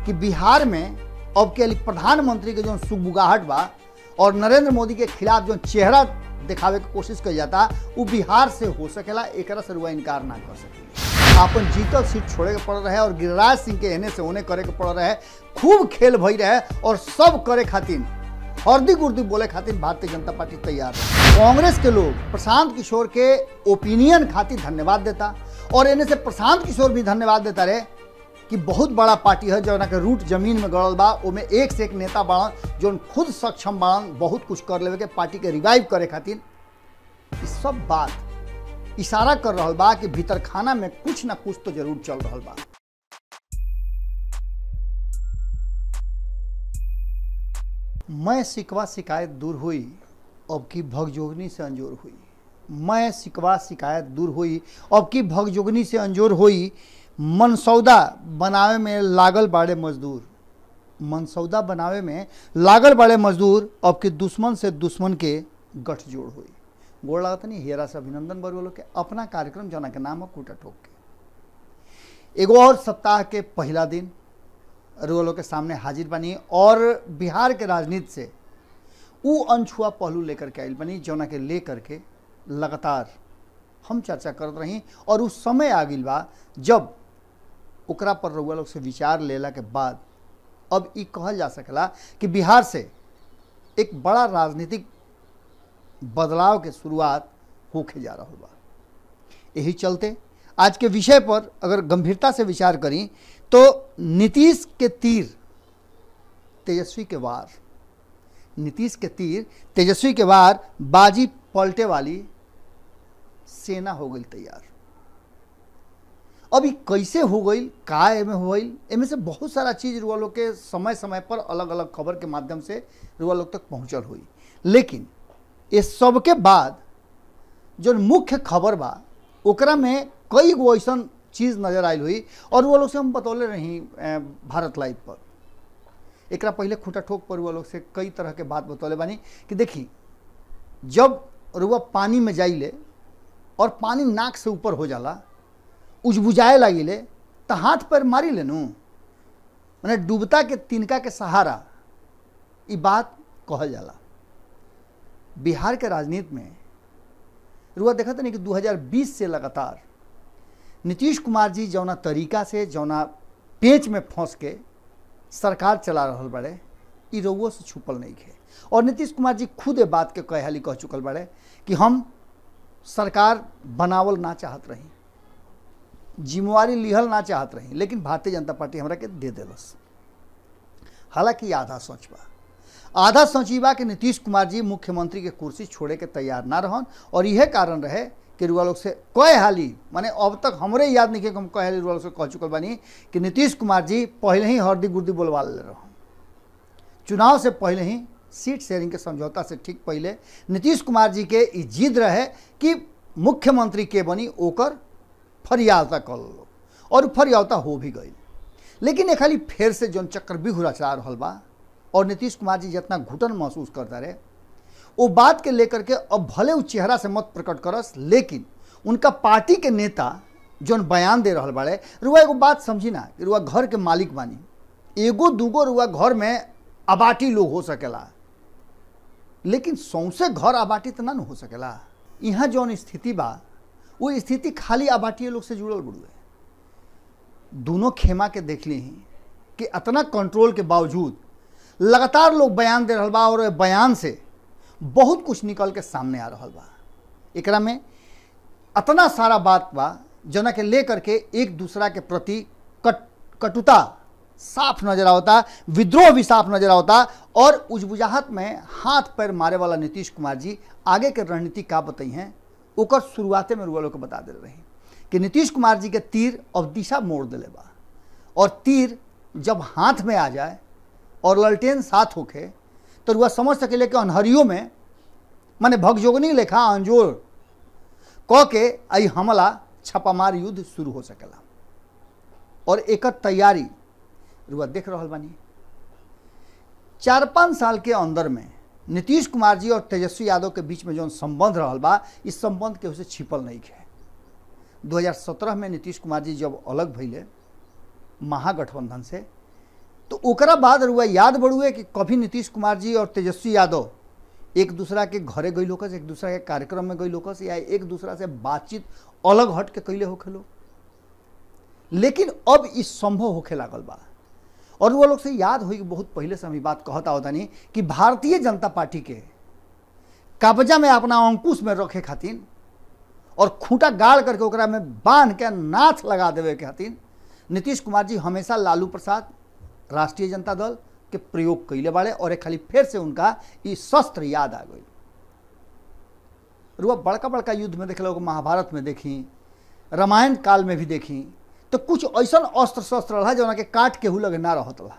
कि बिहार में अब के प्रधानमंत्री के जो सुगबुगाहट बा और नरेंद्र मोदी के खिलाफ जो चेहरा दिखावे की कोशिश कल जाता वो बिहार से हो सकेला, एकरा से रुआ इनकार ना कर सके। अपन जीतल सीट छोड़े के पड़ रहे और गिरिराज सिंह के एने से ओने करे के पड़ रहे, खूब खेल भई रहे और सब करे खातिर हरदी गुर्दी बोले खातिर भारतीय जनता पार्टी तैयार है। कांग्रेस के लोग प्रशांत किशोर के ओपिनियन खातिर धन्यवाद देता और एने से प्रशांत किशोर भी धन्यवाद देता रहे कि बहुत बड़ा पार्टी है जो के रूट जमीन में गड़ल बा, ओमे एक से एक नेता बाड़न जो खुद सक्षम बाड़न बहुत कुछ कर लेवे के पार्टी के रिवाइव करे खातिर। इस सब बात इशारा कर रहा बा कि भीतर खाना में कुछ ना कुछ तो जरूर चल रहा बा। मैं शिकवा शिकायत दूर हुई अब की भगजोगनी से अंजोर हुई। मैं शिकवा शिकायत दूर हुई अब की भगजोगनी से अंजोर हुई। मनसौदा बनावे में लागल बाड़े मजदूर, मनसौदा बनावे में लागल बाड़े मजदूर अब के दुश्मन से दुश्मन के गठजोड़ हुई। गोड़ लागत नहीं हेरा से अभिनंदन बरुआ के अपना कार्यक्रम जना के नाम है कूटा ठोक के एगो और सप्ताह के पहला दिन रुआ के सामने हाजिर बनी और बिहार के राजनीति से वो अनछुआ पहलू लेकर के आयल बनी जना के लेकर के लगातार हम चर्चा करते रही और उस समय आ गई बा जब ओकरा पर रुआ लोग से विचार लेला के बाद अब ये कहल जा सकला कि बिहार से एक बड़ा राजनीतिक बदलाव के शुरुआत होके जा रहा बा। यही चलते आज के विषय पर अगर गंभीरता से विचार करी तो नीतीश के तीर तेजस्वी के वार, नीतीश के तीर तेजस्वी के वार बाजी पलटे वाली सेना हो गई तैयार। अब ये कैसे हो गई, का एमे हो गई, एमे से बहुत सारा चीज रुआ लोग के समय समय पर अलग अलग खबर के माध्यम से रुआ लोग तक पहुंचल हुई। लेकिन ये सब के बाद जो मुख्य खबर बा ओकरा में कई गो ऐसा चीज नजर आई हुई और वो लोग से हम बतौले रही भारत लाइव पर। एक पहले खूटा ठोक पर वो लोग से कई तरह के बात बतौले बानी कि देखी जब रुआ पानी में जाइले और पानी नाक से ऊपर हो जाला, उजबुझाए लगिले तो हाथ पैर मारी लेनू, मैंने डूबता के तिनका के सहारा ये बात कहल जाला। बिहार के राजनीति में रुआ देखा था नहीं कि 2020 से लगातार नीतीश कुमार जी जौना तरीका से जौना पेच में फंस के सरकार चला रहा बड़े ई रउओ से छुपल नहीं है। और नीतीश कुमार जी खुद ये बात के कई हाली कह चुकल बड़े कि हम सरकार बनावल ना चाहत रही, जिम्मेवारी लिहल ना चाहत रही, लेकिन भारतीय जनता पार्टी हमरा के दे दिलस। हालांकि आधा सोच बा, आधा सोची बा कि नीतीश कुमार जी मुख्यमंत्री के कुर्सी छोड़े के तैयार ना रहन और यह कारण रहे कि रुआ लोग से कई हाली माने अब तक हमरे याद नहीं कि हम कई हाली रुआ लोग से कह चुकल बानी कि नीतीश कुमार जी पहले ही हरदी गुर्दी बोलवा ले रहन। चुनाव से पहले ही सीट शेयरिंग के समझौता से ठीक पहले नीतीश कुमार जी के जिद रहे कि मुख्यमंत्री के बनी ओकर फरियावता कर लो और फरियावता हो भी गई। लेकिन एक खाली फिर से जौन चक्रव्यूह रचा रहल बा और नीतीश कुमार जी जितना घुटन महसूस करता रहे वो बात के लेकर के अब भले वो चेहरा से मत प्रकट करस, लेकिन उनका पार्टी के नेता जौन बयान दे रहल बाड़े, रुआ एगो बात समझी ना कि रुआ घर के मालिक बानी, एगो दूगो रुआ घर में आबाटी लोग हो सकेला, लेकिन सौंसे घर आबाटी तो ना हो सकेला। यहाँ जौन स्थिति बा वो स्थिति खाली आबाटी लोग से जुड़ल बुड़ुए। दोनों खेमा के देख ली कि इतना कंट्रोल के बावजूद लगातार लोग बयान दे रहल बा और बयान से बहुत कुछ निकल के सामने आ रहल बा। एकरा में इतना सारा बात बा जना के लेकर के एक दूसरा के प्रति कटुता साफ नजर आता, विद्रोह भी साफ नजर आता और उजबुझाहट में हाथ पैर मारे वाला नीतीश कुमार जी आगे के रणनीति का बताई हैं ओकर शुरुआते में रुआ लोग के बता दे रही कि नीतीश कुमार जी के तीर अब दिशा मोड़ दिले बा और तीर जब हाथ में आ जाए और ललटेन साथ होके तो रुआ समझ सकेले कि अनहरियों में माने भगजोगनी लेखा अंजोर कह के आई हमला छापामार युद्ध शुरू हो सकेला। और एक तैयारी रुआ देख रहा बानी। 4-5 साल के अंदर में नीतीश कुमार जी और तेजस्वी यादव के बीच में जो संबंध रहल बा, इस संबंध के उसे छिपल नहीं है। 2017 में नीतीश कुमार जी जब अलग भइले महागठबंधन से तो ओकरा बाद रुआ याद बढ़ुए कि कभी नीतीश कुमार जी और तेजस्वी यादव एक दूसरा के घरे गई लोकस, एक दूसरा के कार्यक्रम में गई लोकस, या एक दूसरा से बातचीत अलग हट के कैले होखे लो। लेकिन अब इस संभव होखे लागल बा। और वो लोग से याद हुई कि बहुत पहले से हम बात कहता होता नहीं कि भारतीय जनता पार्टी के कब्जा में अपना अंकुश में रखे खातिर और खूंटा गाड़ करके ओकरा में बांध के नाथ लगा देवे के खातिर नीतीश कुमार जी हमेशा लालू प्रसाद, राष्ट्रीय जनता दल के प्रयोग कैले बाड़े। और एक खाली फिर से उनका ये शस्त्र याद आ गई। रुआ बड़का बड़का युद्ध में देख लो, महाभारत में देखी, रामायण काल में भी देखी, तो कुछ ऐसा अस्त्र शस्त्र रहा जो के काट केहू लगे ना रहत रहा।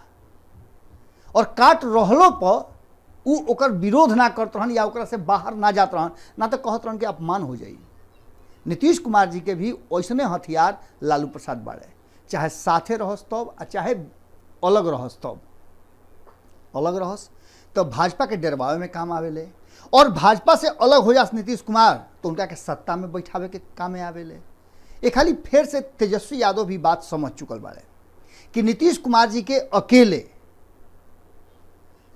और काट रहलो पर उ ओकर विरोध ना करत रहन या ओकरा से बाहर ना जात रहन, ना तो कहत रहन कि अपमान हो जाई। नीतीश कुमार जी के भी वैसने हथियार लालू प्रसाद बाड़े, चाहे साथे रहस तब आ चाहे अलग रहस तब। अलग रहस तो भाजपा के डरवावे में काम आवेले, और भाजपा से अलग हो जास नीतीश कुमार तो उनका के सत्ता में बैठावे के काम में आवेले। एक खाली फिर से तेजस्वी यादव भी बात समझ चुकल बाड़े कि नीतीश कुमार जी के अकेले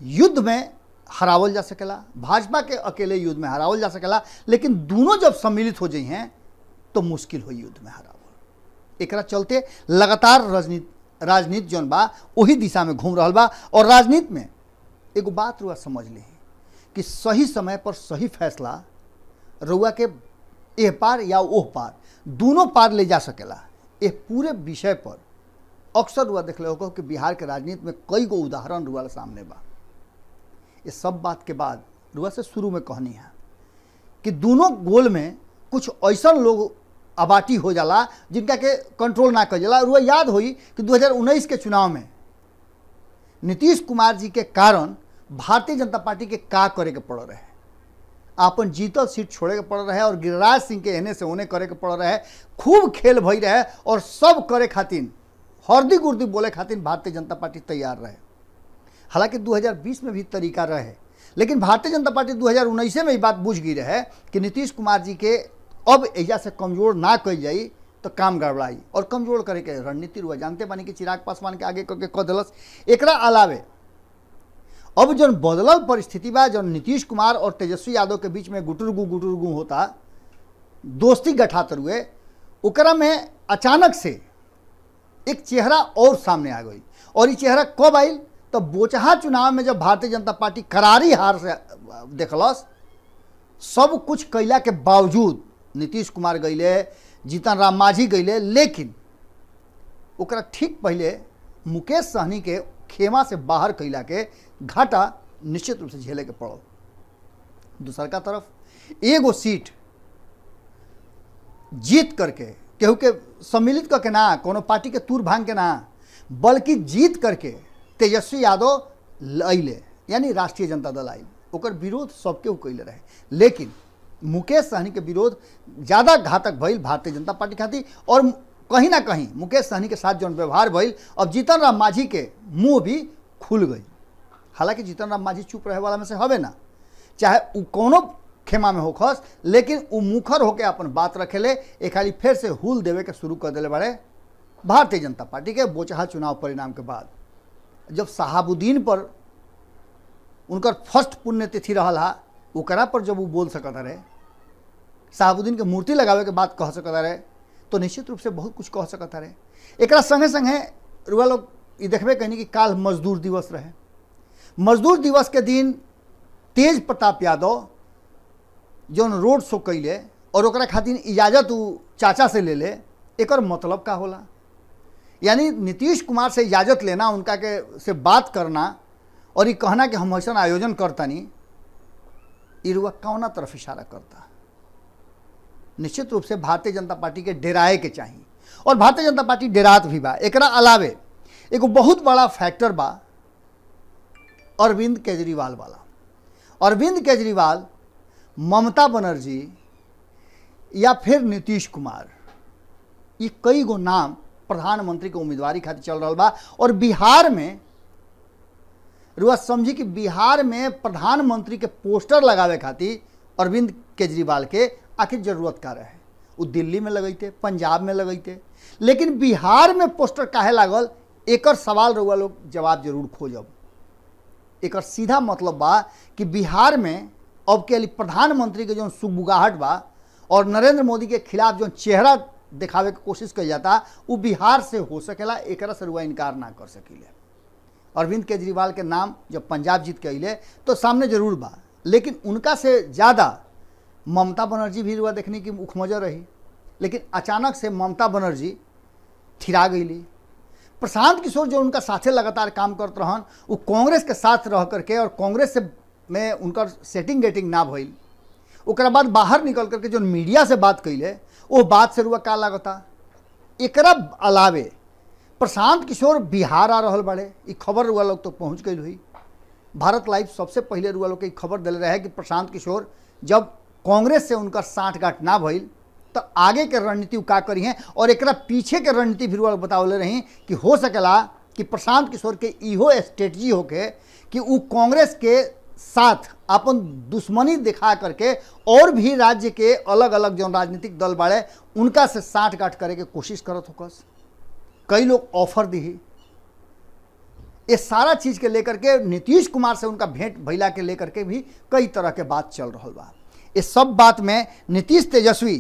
युद्ध में हरावल जा सकेला, भाजपा के अकेले युद्ध में हरावल जा सकेला, लेकिन दोनों जब सम्मिलित हो जाई हैं तो मुश्किल हो युद्ध में हरावल। एकरा चलते लगातार राजनीति जौन बा वही दिशा में घूम रहा बा। और राजनीति में एगो बात रुआ समझ ली कि सही समय पर सही फैसला रुआ के एह पार या ओह पार दोनों पार ले जा सकेला। ये पूरे विषय पर अक्सर रुआ देख लो कि बिहार के राजनीति में कई गो उदाहरण रुआ सामने बा। ये सब बात के बाद रुआ से शुरू में कहनी है कि दोनों गोल में कुछ ऐसा लोग अबाटी हो जाला जिनका के कंट्रोल ना कर जाला। रुआ याद हुई कि 2019 के चुनाव में नीतीश कुमार जी के कारण भारतीय जनता पार्टी के का करे के पड़ रहे, आपन जीतल सीट छोड़े के पड़ रहे और गिरिराज सिंह के एने से ओने करे के पड़ रहे। खूब खेल भई रहे और सब करे खातिर हरदी गुर्दी बोले खातिर भारतीय जनता पार्टी तैयार रहे। हालांकि 2020 में भी तरीका रहे, लेकिन भारतीय जनता पार्टी 2019 में ही बात बुझ गई रहे कि नीतीश कुमार जी के अब एजा से कमजोर ना कल जाई तो काम गड़बड़ाई। और कमजोर करे के रणनीति रुआ जानते बानी कि चिराग पासवान के आगे करके कह दिलस। एकरा अलावे अब जो बदलल परिस्थिति बा, जो नीतीश कुमार और तेजस्वी यादव के बीच में गुटुरगु होता, दोस्ती गठात रुए, ओकरा में अचानक से एक चेहरा और सामने आ गई। और ये चेहरा कब आई तो बोचहा चुनाव में जब भारतीय जनता पार्टी करारी हार से देखलस, सब कुछ कैला के बावजूद नीतीश कुमार गईले, जीतन राम मांझी गईले, लेकिन ओकरा ठीक पहले मुकेश सहनी के खेमा से बाहर कैला के घाटा निश्चित रूप से झेले के पड़ल। दूसर का तरफ एगो सीट जीत करके केहू के सम्मिलित करके ना, कोनो पार्टी के तूर भांग के ना, बल्कि जीत करके तेजस्वी यादव अइले, यानी राष्ट्रीय जनता दल आई। ओकर विरोध सबके कैले रहे, लेकिन मुकेश सहनी के विरोध ज़्यादा घातक भइल भारतीय जनता पार्टी खातिर। और कहीं ना कहीं मुकेश सहनी के साथ जौन व्यवहार भइल, अब जीतन राम मांझी के मुंह भी खुल गई। हालांकि जीतन राम मांझी चुप रहे वाला में से हवे ना, चाहे उ कोनो खेमा में होखस, लेकिन उ मुखर होके अपन बात रखेले। एक खाली फिर से हुल देवे के शुरू कर दिले बड़े भारतीय जनता पार्टी के बोचहा चुनाव परिणाम के बाद। जब शहाबुद्दीन पर उनकर फर्स्ट पुण्यतिथि रहा, ओकरा पर जब वो बोल सकता रहे, शहाबुद्दीन के मूर्ति लगावे के बात कह सकता रहे, तो निश्चित रूप से बहुत कुछ कह सकता रहे। एक संगे संगे रुआ लोग ये देखबे कहनी कि काल मजदूर दिवस रहे। मजदूर दिवस के दिन तेज प्रताप यादव जौन रोड शो कैले और ओकरा खातिर इजाज़त उ चाचा से ले ले, एकर मतलब का होला? यानी नीतीश कुमार से इजाज़त लेना, उनका के से बात करना और ये कहना कि हम ऐसा आयोजन करतानी, ये रुआ कौना तरफ इशारा करता? निश्चित रूप से भारतीय जनता पार्टी के डेराए के चाहिए, और भारतीय जनता पार्टी डेरात भी बा। एकरा अलावे एगो बहुत बड़ा फैक्टर बा अरविंद केजरीवाल वाला। अरविंद केजरीवाल, ममता बनर्जी या फिर नीतीश कुमार, ये कई गो नाम प्रधानमंत्री के उम्मीदवारी खातिर चल रहा बा। और बिहार में रुआ समझी कि बिहार में प्रधानमंत्री के पोस्टर लगावे खातिर अरविंद केजरीवाल के आखिर जरूरत का रहे? वो दिल्ली में लगैते, पंजाब में लगैते, लेकिन बिहार में पोस्टर काहे लागल एकर सवाल रउआ लोग जवाब जरूर खोजब। एकर सीधा मतलब बा कि बिहार में अब के प्रधानमंत्री के जो सुगबुगाहट बा और नरेंद्र मोदी के खिलाफ जो चेहरा दिखावे के कोशिश कल जाता वो बिहार से हो सकेला, एकरा से रुआ इनकार ना कर सकीले। अरविंद केजरीवाल के नाम जब पंजाब जीत के अइले तो सामने जरूर बा, लेकिन उनका से ज़्यादा ममता बनर्जी भी रुआ देखने की मुखमजर रही, लेकिन अचानक से ममता बनर्जी थिरा गईली। प्रशांत किशोर जो उनका साथे लगातार काम करते रहन वो कांग्रेस के साथ रह करके और कांग्रेस से में उनका सेटिंग गेटिंग ना भइल, ओकरा बाद बाहर निकल करके जो मीडिया से बात कैले वो बात से रुआ का लागता। एकरा अलावे प्रशांत किशोर बिहार आ रहल बड़े, ये खबर रुआ लोग तो पहुँच गई हुई। भारत लाइव सबसे पहले रुआ लोग के खबर दिल रहे कि प्रशांत किशोर जब कांग्रेस से उनका साठगांठ ना भइल तो आगे के रणनीति का करी हैं और एकरा पीछे के रणनीति भी रुआ बतावले रही कि हो सकेला कि प्रशांत किशोर के इहो स्ट्रेटजी होके कि वो कांग्रेस के साथ अपन दुश्मनी दिखा करके और भी राज्य के अलग अलग जो राजनीतिक दल बाड़े उनका से साठगांठ करे के कोशिश करत होकस। कई लोग ऑफर दी, ये सारा चीज के लेकर के नीतीश कुमार से उनका भेंट भइला के लेकर के भी कई तरह के बात चल रहा बा। इस सब बात में नीतीश तेजस्वी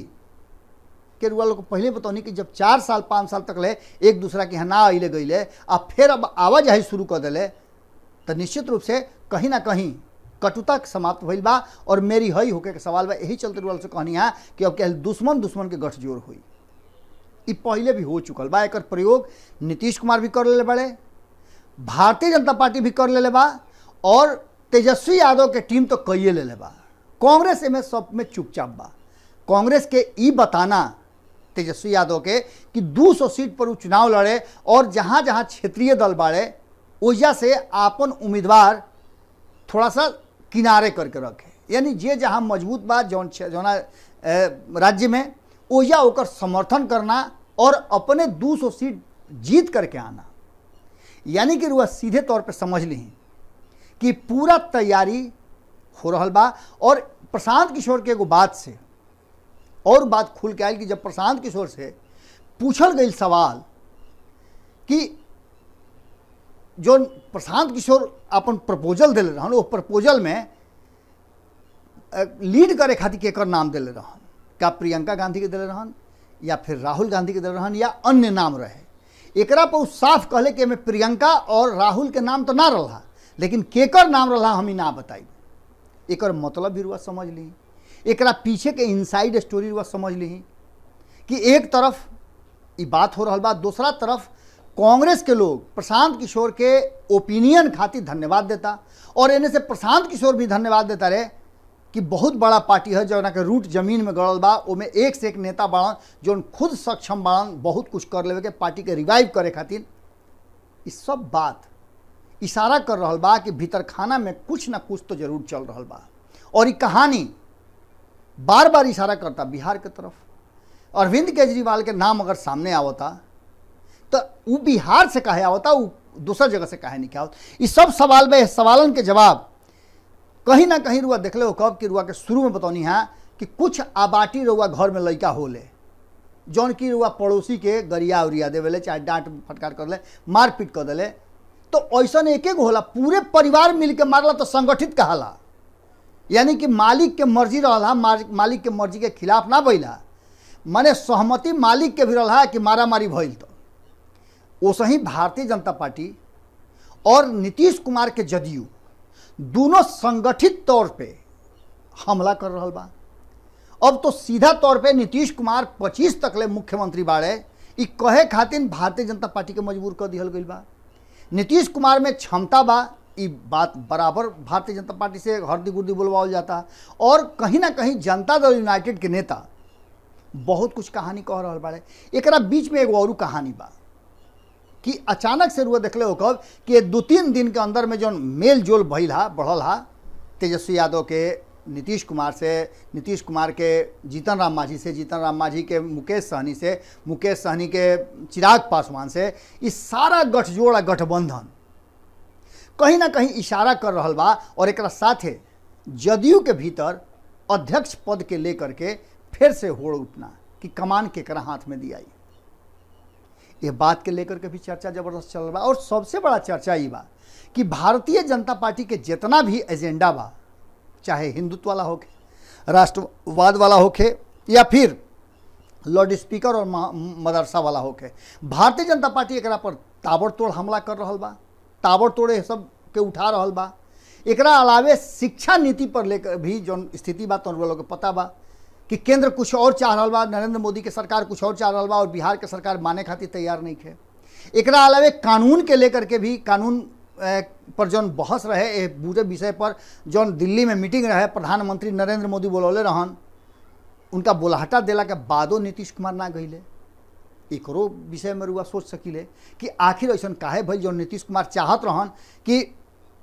के रुआ लोग को पहले बतौनी कि जब 4 साल 5 साल तक ले एक दूसरा के यहाँ ना अले गईले अब फिर अब आवाजाही शुरू कर दिले तो निश्चित रूप से कहीं ना कहीं कटुता समाप्त भइल बा और मेरी हई होके के सवाल बा। यही चलते रुआ से कहनी है कि अब क्या दुश्मन दुश्मन के गठजोड़ हुई, ये पहले भी हो चुकल बा। एक प्रयोग नीतीश कुमार भी कर ले बड़े, भारतीय जनता पार्टी भी कर ले बा और तेजस्वी यादव के टीम तो कई ले बा। कांग्रेस में सब में चुपचाप बा। कांग्रेस के ई बताना तेजस्वी यादव के कि 200 सीट पर वो चुनाव लड़े और जहाँ जहाँ क्षेत्रीय दल बाड़े ओजा से आपन उम्मीदवार थोड़ा सा किनारे करके रखे, यानी जे जहाँ मजबूत बा जौन राज्य में ओजा ओकर समर्थन करना और अपने 200 सीट जीत करके आना। यानी कि रुआ सीधे तौर पे समझ ली कि पूरा तैयारी हो रहा बा। और प्रशांत किशोर के एगो बात से और बात खुल के आयल कि जब प्रशांत किशोर से पूछल गई सवाल कि जो प्रशांत किशोर अपन प्रपोजल दिले रहन वो प्रपोजल में लीड करे खातिर केकर नाम दिले रहन, क्या प्रियंका गांधी के दिले रहन या फिर राहुल गांधी के दिले रहन या अन्य नाम रहे। एकरा पर साफ कहले कि में प्रियंका और राहुल के नाम तो ना रहा, लेकिन केकर नाम रहा हम ही ना बताई। एकर मतलब भी रुआ समझ ली, एकरा पीछे के इनसाइड स्टोरी रुआ समझ ली कि एक तरफ ये बात हो रहा बा, दूसरा तरफ कांग्रेस के लोग प्रशांत किशोर के ओपिनियन खातिर धन्यवाद देता और इन्हें से प्रशांत किशोर भी धन्यवाद देता रहे कि बहुत बड़ा पार्टी है जो के रूट जमीन में गड़ल बा, ओमें एक से एक नेता बाड़न जो खुद सक्षम बाड़न बहुत कुछ कर लेवे के पार्टी के रिवाइव करे खातिर। इस सब बात इशारा कर रहा बा कि भीतर खाना में कुछ ना कुछ तो जरूर चल रहा बा और ये कहानी बार बार इशारा करता बिहार के तरफ। अरविंद केजरीवाल के नाम अगर सामने आवता तो वो बिहार से कहे आवता, वो दूसर जगह से कहे नहीं क्या आवता। इस सब सवाल में सवालन के जवाब कहीं ना कहीं रुआ देख ले कब कि रुआ के शुरू में बतौनी है कि कुछ आबाटी रुआ घर में लड़का होले जौन की रुआ पड़ोसी के गरिया उरिया देवेले, चाहे डांट फटकार कर ले, मारपीट कर देले, तो ऐसा एक एक होला पूरे परिवार मिल के मारला तो संगठित कहला। यानी कि मालिक के मर्जी रहा, मालिक के मर्जी के खिलाफ ना भइला, माने सहमति मालिक के भी रहा कि मारा मारी भइल। तो ओसे ही भारतीय जनता पार्टी और नीतीश कुमार के जदयू दोनों संगठित तौर पे हमला कर रहा बा। अब तो सीधा तौर पे नीतीश कुमार 25 तक ले मुख्यमंत्री बाड़े ई कहे खातिर भारतीय जनता पार्टी के मजबूर कर दिहल गई बा। नीतीश कुमार में क्षमता बा, ई बात बराबर भारतीय जनता पार्टी से हरदी गुर्दी बोलवाल जाता और कहीं ना कहीं जनता दल यूनाइटेड के नेता बहुत कुछ कहानी कह रहा बाड़े। एकरा बीच में एगो और कहानी बा कि अचानक से रुआ देखले हो कब कि 2-3 दिन के अंदर में जो मेल जोल भइल हा बढ़ल हा तेजस्वी यादव के नीतीश कुमार से, नीतीश कुमार के जीतन राम मांझी से, जीतन राम मांझी के मुकेश सहनी से, मुकेश सहनी के चिराग पासवान से, इस सारा गठजोड़ गठबंधन कहीं ना कहीं इशारा कर रहा बा। और एक साथे जदयू के भीतर अध्यक्ष पद के लेकर के फिर से होड़ उठना कि कमान केकरा हाथ में दियाई। ये बात के लेकर के भी चर्चा जबरदस्त चल रहा। और सबसे बड़ा चर्चा ये बा कि भारतीय जनता पार्टी के जितना भी एजेंडा बा, चाहे हिंदुत्व वाला होके, राष्ट्रवाद वाला होके, या फिर लाउड स्पीकर और मदरसा वाला होके, भारतीय जनता पार्टी एकरा पर ताबड़तोड़ हमला कर रहा बा, ताबड़तोड़ सब के उठा रहा बा। एकरा अलावे शिक्षा नीति पर लेकर भी जो स्थिति बा तो लोग के पता बा कि केंद्र कुछ और चाह रहा बा, नरेंद्र मोदी के सरकार कुछ और चाह रहा बा और बिहार के सरकार माने खातिर तैयार नहीं है। एकरा अलावे कानून के लेकर के भी, कानून पर जौन बहस रहे पूरे विषय पर, जौन दिल्ली में मीटिंग रहे, प्रधानमंत्री नरेंद्र मोदी बोलौले रहन, उनका बोलहटा देला के बादो नीतीश कुमार ना गईले। एकरो विषय में रुआ सोच सकीले कि आखिर ऐसा काहे भइल जो नीतीश कुमार चाहत रहन कि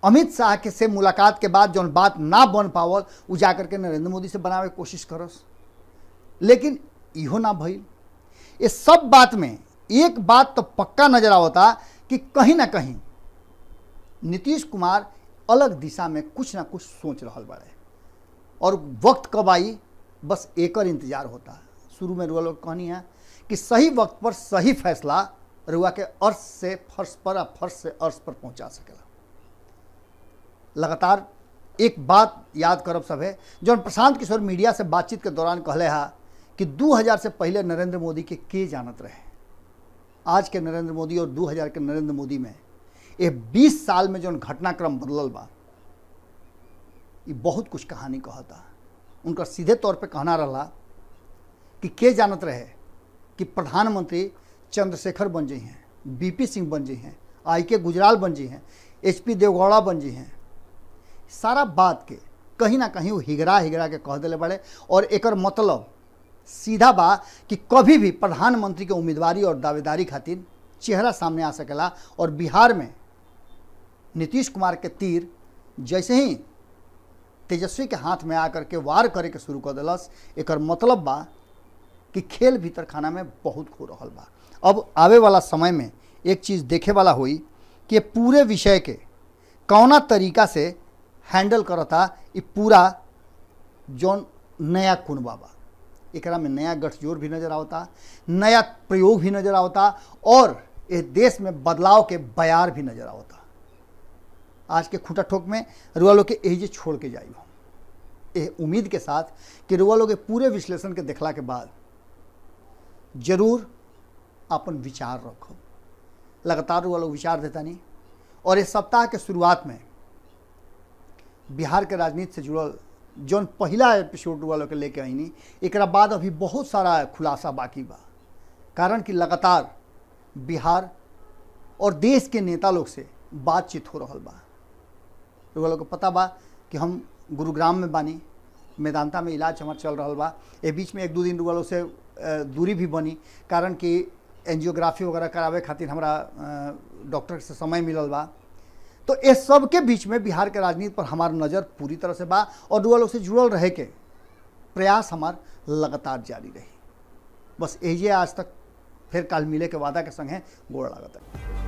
अमित शाह के से मुलाकात के बाद जौन बात ना बन पावल उ जा करके नरेंद्र मोदी से बनावे की कोशिश करस, लेकिन इहो ना भइल। ये सब बात में एक बात तो पक्का नजर आवता कि कहीं ना कहीं नीतीश कुमार अलग दिशा में कुछ ना कुछ सोच रहा बाड़े और वक्त कब आई बस एकर इंतजार होता है। शुरू में रुआ लोग कहनी है कि सही वक्त पर सही फैसला रुआ के अर्श से फर्श पर और फर्श से अर्श पर पहुंचा सकेला। लगातार एक बात याद करब सब है, जो प्रशांत किशोर मीडिया से बातचीत के दौरान कहले हा कि 2000 से पहले नरेंद्र मोदी के जानत रहे। आज के नरेंद्र मोदी और 2000 के नरेंद्र मोदी में ये 20 साल में जो घटनाक्रम बदलल बा, ये बहुत कुछ कहानी कहता। उनका सीधे तौर पे कहना रहा कि के जानत रहे कि प्रधानमंत्री चंद्रशेखर बन जी हैं, बीपी सिंह बन जी हैं, IK गुजराल बन जी हैं, HP देवगौड़ा बन जी हैं। सारा बात के कहीं ना कहीं वो हिगरा के कह दिले बड़े। और एकर मतलब सीधा बा कि कभी भी प्रधानमंत्री के उम्मीदवारी और दावेदारी खातिर चेहरा सामने आ सकेला। और बिहार में नीतीश कुमार के तीर जैसे ही तेजस्वी के हाथ में आकर के वार करे के शुरू कर दिलस, एकर मतलब बा कि खेल भीतर खाना में बहुत खो रहा बा। अब आवे वाला समय में एक चीज़ देखे वाला हुई कि पूरे विषय के कौना तरीका से हैंडल करता ये पूरा जौन नया कुनबा बा। एकरा में नया गठजोड़ भी नजर आवता, नया प्रयोग भी नजर आवता और इस देश में बदलाव के बयार भी नजर आवता। आज के खूंटा ठोक में रुआ लोग के एजे छोड़ के जाइब हम ए उम्मीद के साथ कि रुआ लोग के पूरे विश्लेषण के देखला के बाद जरूर अपन विचार रखो। लगातार रुआ लोग विचार देता नहीं। और इस सप्ताह के शुरुआत में बिहार के राजनीति से जुड़ल जौन पहला एपिसोड रुआ लोग के लेके आईनी, एकरा बाद अभी बहुत सारा खुलासा बाकी बा। कारण कि लगातार बिहार और देश के नेता लोग से बातचीत हो रहा बा। रुआ लोग को पता बा कि हम गुरुग्राम में बानी, मेदांता में इलाज हमार चल रहा बा। ए बीच में 1-2 दिन रुआ लोग से दूरी भी बनी, कारण कि एंजियोग्राफी वगैरह करावे खातिर हमरा डॉक्टर से समय मिलल बा। तो इस सब के बीच में बिहार के राजनीति पर हमार नज़र पूरी तरह से बा और रुआ लोग से जुड़ल रहे के प्रयास हमार लगातार जारी रही। बस यही आज तक फिर कल मिले के वादा के संगे गोड़ लागत है।